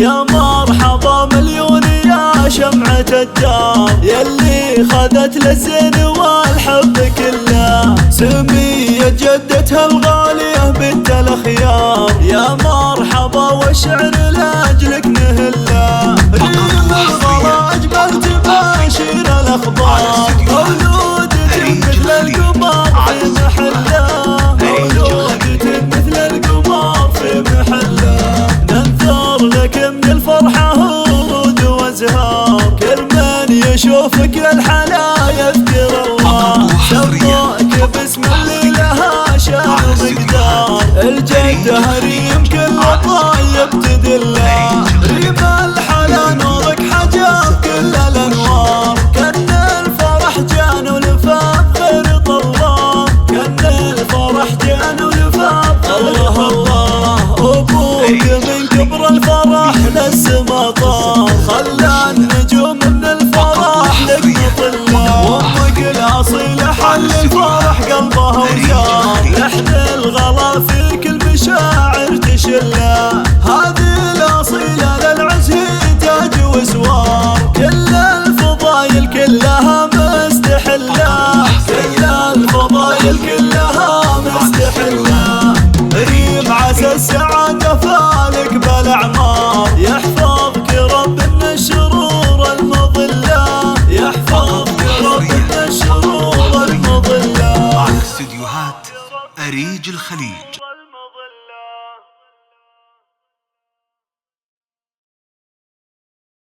يا مرحبا مليون يا شمعة الدار، يلي خذت للزين والحب كله، سمية جدتها الغالية بنت الخيار، يا مرحبا والشعر لاجلك نهله، ريم الغلا اجمل تباشر الاخبار، مولودة مثل القمر في محله، مولودة مثل القمر في محله، ننثر لك من الفرحة ورود وازهار، كل من يشوفك الحلا يذكر الله، سماك باسم اللي لها شان ومقدار، الجدة ريم كل طايب تدله، ريم الحلا نورك حجاب كل الانوار، كان الفرح جان ولفاف خير طوار، كان الفرح جان ولفاف الله الله، ابوك من كبر الفرح للسما طار، خلى النجوم من الفرح لك مطله، وامك الاصيله حل الفرح قلبها وزار، لحن الغلا في كل مشاعر تشله، هذه الاصيله للعز هي تاج وسوار، كل الفضايل كلها مستحله، كل الفضايل كلها مستحله، ريم عسى السعاده فالك بالاعمار، يحفظك رب من الشرور المضله، يحفظك رب من الشرور المضله. على استديوهات أريج الخليج.